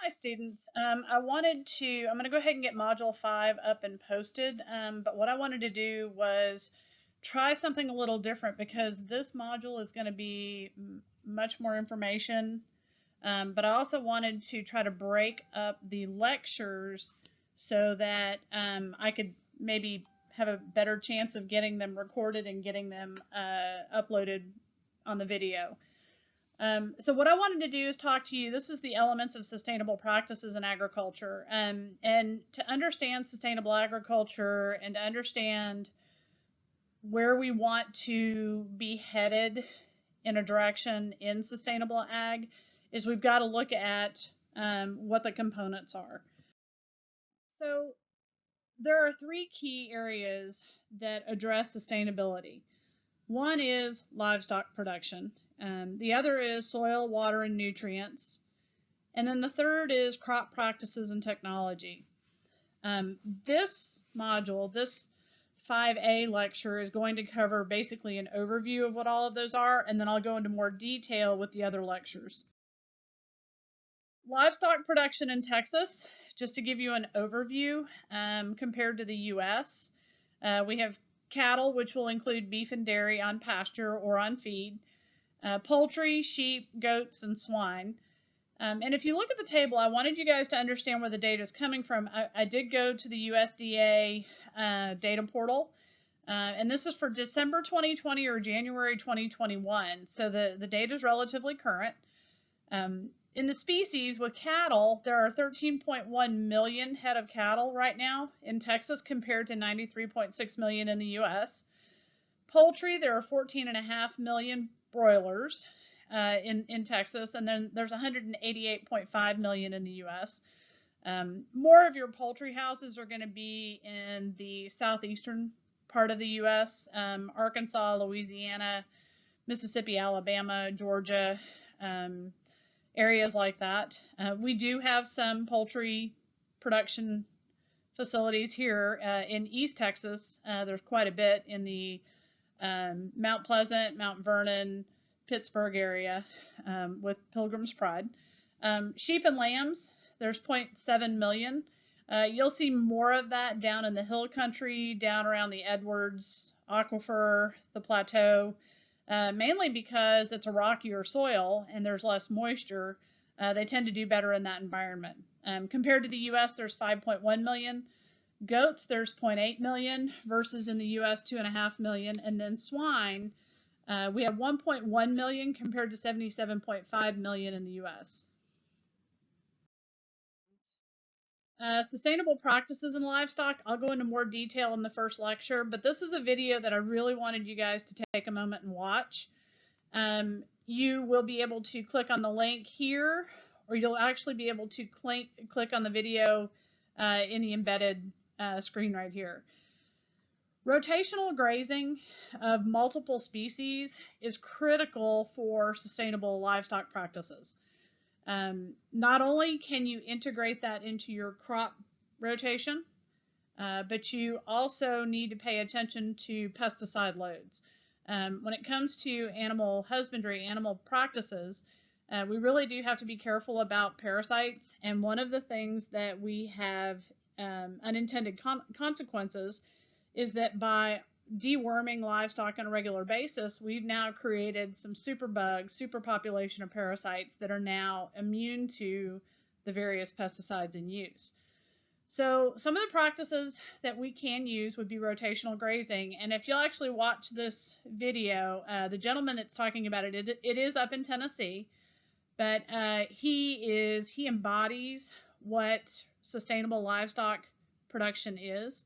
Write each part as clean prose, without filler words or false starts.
Hi students. I'm going to go ahead and get module 5 up and posted, but what I wanted to do was try something a little different because this module is going to be much more information, but I also wanted to try to break up the lectures so that I could maybe have a better chance of getting them recorded and getting them uploaded on the video. So what I wanted to do is talk to you. This is the elements of sustainable practices in agriculture, and to understand sustainable agriculture and to understand where we want to be headed in a direction in sustainable ag is we've got to look at what the components are. So there are three key areas that address sustainability. One is livestock production. The other is soil, water, and nutrients. And then the third is crop practices and technology. This module, this 5A lecture, is going to cover basically an overview of what all of those are, and then I'll go into more detail with the other lectures. Livestock production in Texas, just to give you an overview compared to the US, we have cattle, which will include beef and dairy on pasture or on feed, poultry, sheep, goats, and swine. And if you look at the table, I wanted you guys to understand where the data is coming from. I did go to the USDA data portal, and this is for December 2020 or January 2021. So the data is relatively current. In the species with cattle, there are 13.1 million head of cattle right now in Texas compared to 93.6 million in the US. Poultry, there are 14.5 million broilers in Texas, and then there's 188.5 million in the US. More of your poultry houses are going to be in the southeastern part of the US, Arkansas, Louisiana, Mississippi, Alabama, Georgia, areas like that. We do have some poultry production facilities here in East Texas. There's quite a bit in the Mount Pleasant, Mount Vernon, Pittsburgh area with Pilgrim's Pride. Sheep and lambs, there's 0.7 million. You'll see more of that down in the hill country, down around the Edwards Aquifer, the plateau, mainly because it's a rockier soil and there's less moisture. They tend to do better in that environment. Compared to the US, there's 5.1 million. Goats, there's 0.8 million versus in the US 2.5 million. And then swine, we have 1.1 million compared to 77.5 million in the US. Sustainable practices in livestock, I'll go into more detail in the first lecture, but this is a video that I really wanted you guys to take a moment and watch. You will be able to click on the link here, or you'll actually be able to click on the video in the embedded screen right here. Rotational grazing of multiple species is critical for sustainable livestock practices. Not only can you integrate that into your crop rotation, but you also need to pay attention to pesticide loads. When it comes to animal husbandry, animal practices, we really do have to be careful about parasites. And one of the things that we have unintended consequences is that by deworming livestock on a regular basis, we've now created some superpopulation of parasites that are now immune to the various pesticides in use. So some of the practices that we can use would be rotational grazing. And if you'll actually watch this video, the gentleman that's talking about it is up in Tennessee, but he embodies what sustainable livestock production is.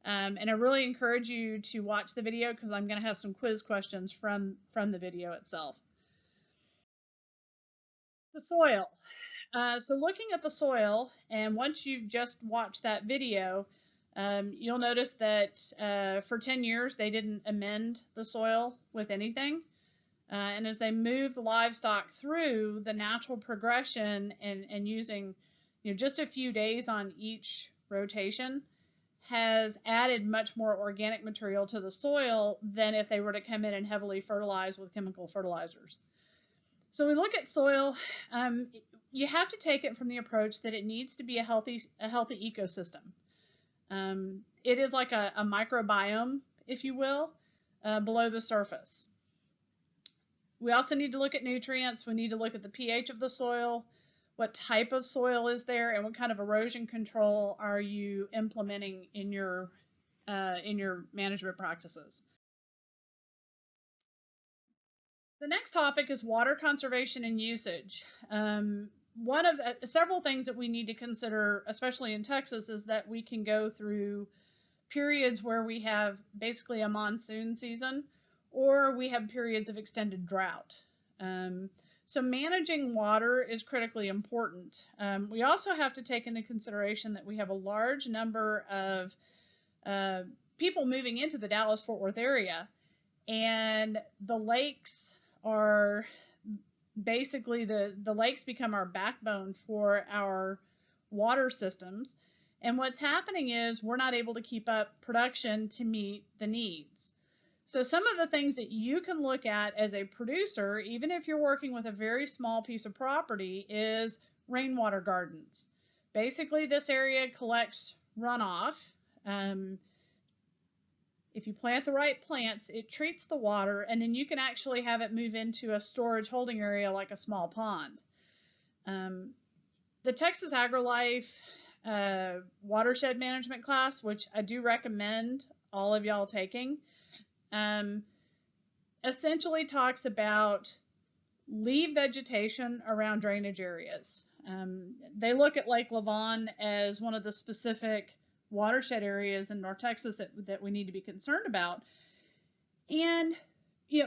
And I really encourage you to watch the video because I'm going to have some quiz questions from the video itself. The soil. So looking at the soil, and once you've just watched that video, you'll notice that for 10 years they didn't amend the soil with anything. And as they move the livestock through the natural progression and using just a few days on each rotation, has added much more organic material to the soil than if they were to come in and heavily fertilize with chemical fertilizers. So we look at soil. You have to take it from the approach that it needs to be a healthy ecosystem. It is like a microbiome, if you will, below the surface. We also need to look at nutrients. We need to look at the pH of the soil, what type of soil is there, and what kind of erosion control are you implementing in your management practices. The next topic is water conservation and usage. One of several things that we need to consider, especially in Texas, is that we can go through periods where we have basically a monsoon season, or we have periods of extended drought. So managing water is critically important. We also have to take into consideration that we have a large number of people moving into the Dallas-Fort Worth area, and the lakes are basically the lakes become our backbone for our water systems. And what's happening is we're not able to keep up production to meet the needs. So some of the things that you can look at as a producer, even if you're working with a very small piece of property, is rainwater gardens. Basically, this area collects runoff. If you plant the right plants, it treats the water, and then you can actually have it move into a storage holding area like a small pond. The Texas AgriLife watershed management class, which I do recommend all of y'all taking, essentially talks about leave vegetation around drainage areas. They look at Lake Lavon as one of the specific watershed areas in North Texas that we need to be concerned about. And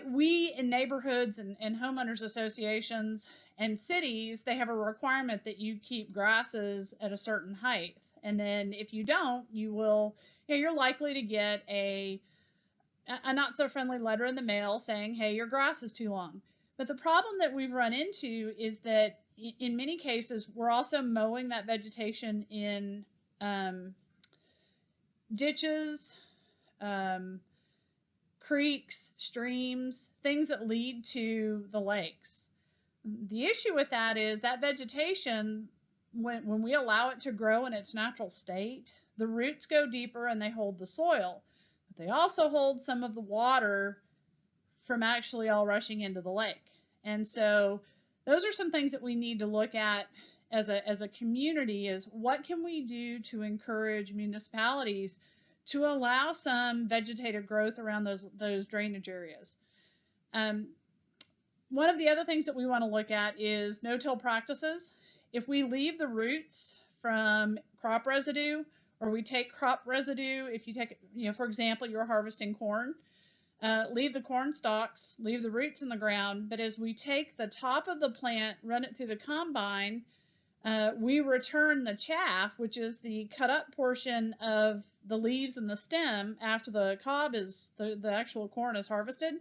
we in neighborhoods and homeowners associations and cities, they have a requirement that you keep grasses at a certain height. And then if you don't, you're likely to get a not so friendly letter in the mail saying, hey, your grass is too long. But the problem that we've run into is that in many cases, we're also mowing that vegetation in ditches, creeks, streams, things that lead to the lakes. The issue with that is that vegetation, when we allow it to grow in its natural state, the roots go deeper and they hold the soil. But they also hold some of the water from actually all rushing into the lake. And so those are some things that we need to look at as a community, is what can we do to encourage municipalities to allow some vegetative growth around those drainage areas. One of the other things that we want to look at is no-till practices. If we leave the roots from crop residue, or we take crop residue, if you take, for example, you're harvesting corn, leave the corn stalks, leave the roots in the ground, but as we take the top of the plant, run it through the combine, we return the chaff, which is the cut up portion of the leaves and the stem after the cob is, the actual corn is harvested.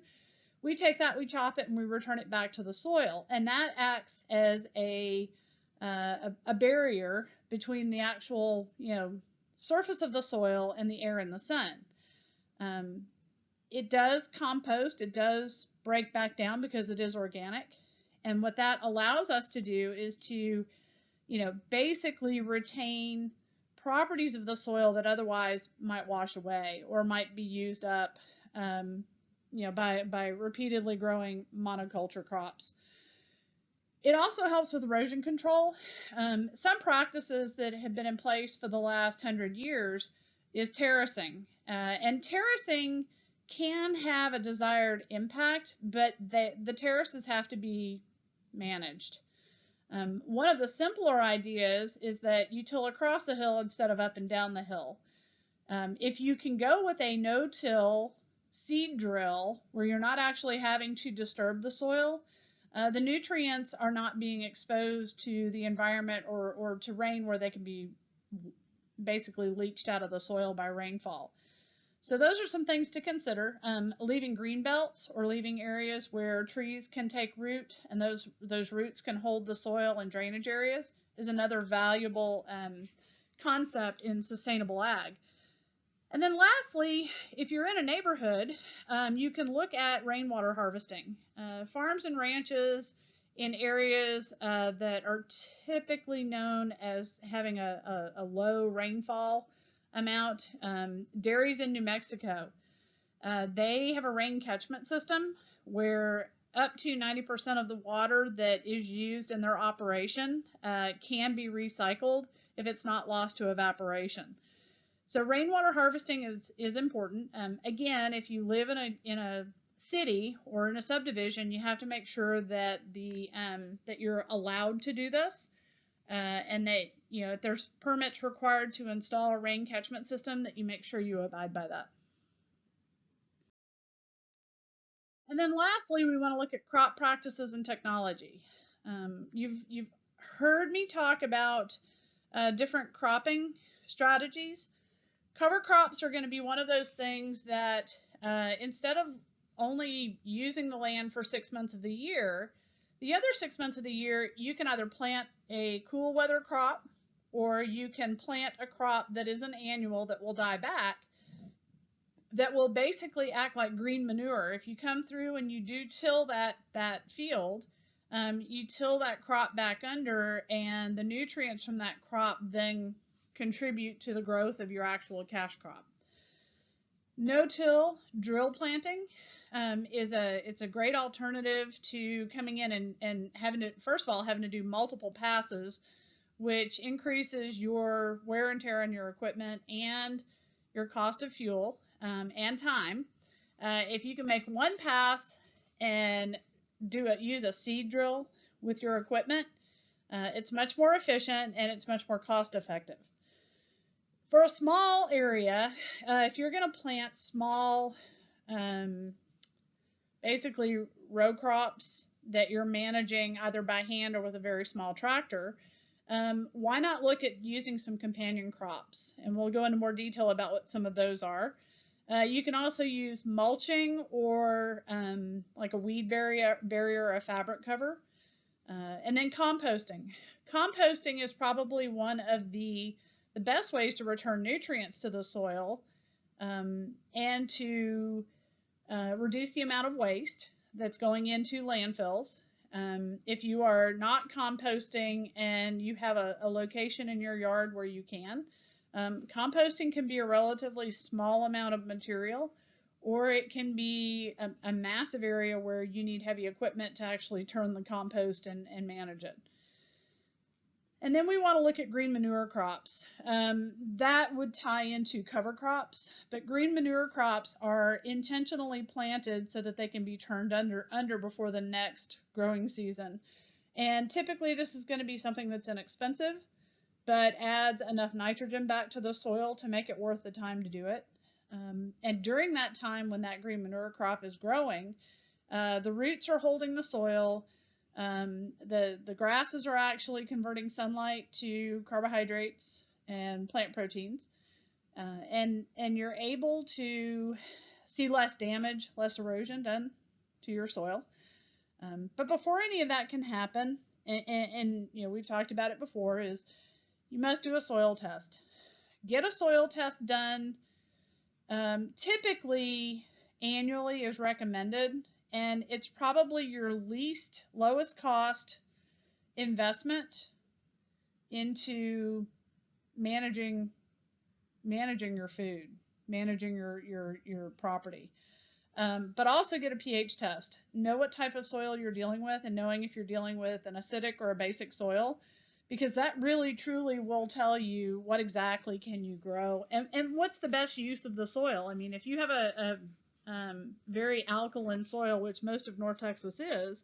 We take that, we chop it, and we return it back to the soil. And that acts as a barrier between the actual, surface of the soil and the air and the sun. It does compost, it does break back down because it is organic. And what that allows us to do is to, basically retain properties of the soil that otherwise might wash away or might be used up, by repeatedly growing monoculture crops. It also helps with erosion control. Some practices that have been in place for the last 100 years is terracing. And terracing can have a desired impact, but the terraces have to be managed. One of the simpler ideas is that you till across the hill instead of up and down the hill. If you can go with a no-till seed drill where you're not actually having to disturb the soil, the nutrients are not being exposed to the environment or to rain where they can be basically leached out of the soil by rainfall. So those are some things to consider. Leaving green belts or leaving areas where trees can take root and those roots can hold the soil in drainage areas is another valuable concept in sustainable ag. And then lastly, if you're in a neighborhood, you can look at rainwater harvesting. Farms and ranches in areas that are typically known as having a low rainfall amount. Dairies in New Mexico, they have a rain catchment system where up to 90% of the water that is used in their operation can be recycled if it's not lost to evaporation. So rainwater harvesting is important. Again, if you live in a city or in a subdivision, you have to make sure that that you're allowed to do this, and that if there's permits required to install a rain catchment system, that you make sure you abide by that. And then lastly, we want to look at crop practices and technology. You've heard me talk about different cropping strategies. Cover crops are going to be one of those things that instead of only using the land for 6 months of the year, the other 6 months of the year, you can either plant a cool weather crop, or you can plant a crop that is an annual that will die back, that will basically act like green manure. If you come through and you do till that field, you till that crop back under, and the nutrients from that crop then contribute to the growth of your actual cash crop. No-till drill planting it's a great alternative to coming in and having to, first of all, having to do multiple passes, which increases your wear and tear on your equipment and your cost of fuel and time. If you can make one pass and use a seed drill with your equipment, it's much more efficient and it's much more cost effective. For a small area, if you're going to plant small, basically row crops that you're managing either by hand or with a very small tractor, why not look at using some companion crops? And we'll go into more detail about what some of those are. You can also use mulching or like a weed barrier or a fabric cover. And then composting. Composting is probably one of the best ways to return nutrients to the soil and to reduce the amount of waste that's going into landfills. If you are not composting and you have a location in your yard where you can, composting can be a relatively small amount of material, or it can be a massive area where you need heavy equipment to actually turn the compost and manage it. And then we want to look at green manure crops. That would tie into cover crops, but green manure crops are intentionally planted so that they can be turned under before the next growing season. And typically this is going to be something that's inexpensive, but adds enough nitrogen back to the soil to make it worth the time to do it. And during that time when that green manure crop is growing, the roots are holding the soil. The grasses are actually converting sunlight to carbohydrates and plant proteins, and you're able to see less damage, less erosion done to your soil. But before any of that can happen, and we've talked about it before, is you must do a soil test. Get a soil test done. Typically annually is recommended, and it's probably your lowest cost investment into managing your food, managing your property. But also get a pH test. Know what type of soil you're dealing with, and knowing if you're dealing with an acidic or a basic soil, because that really truly will tell you what exactly can you grow and what's the best use of the soil. I mean, if you have a very alkaline soil, which most of North Texas is,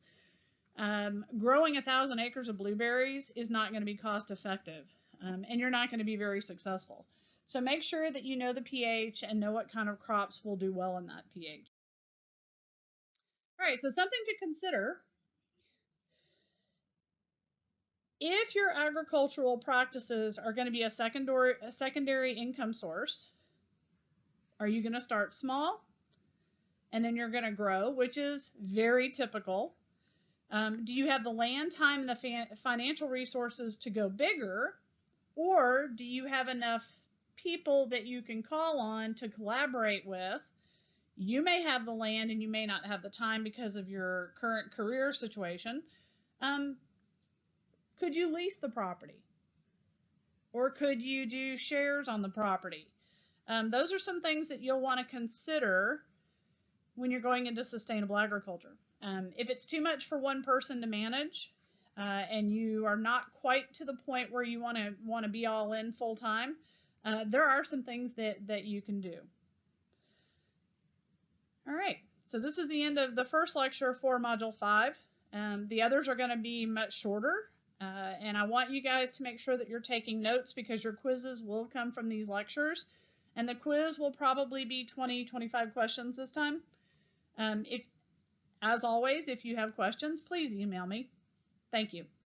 growing 1,000 acres of blueberries is not going to be cost effective, and you're not going to be very successful. So make sure that you know the pH and know what kind of crops will do well in that pH. All right, so something to consider. If your agricultural practices are going to be a secondary income source, are you going to start small and then you're going to grow, which is very typical? Do you have the land, time, and the financial resources to go bigger, or do you have enough people that you can call on to collaborate with? You may have the land and you may not have the time because of your current career situation. Could you lease the property? Or could you do shares on the property? Those are some things that you'll want to consider when you're going into sustainable agriculture. If it's too much for one person to manage, and you are not quite to the point where you want to be all in full time, there are some things that you can do. All right, so this is the end of the first lecture for Module 5. The others are going to be much shorter, and I want you guys to make sure that you're taking notes because your quizzes will come from these lectures, and the quiz will probably be 20-25 questions this time. As always, if you have questions, please email me. Thank you.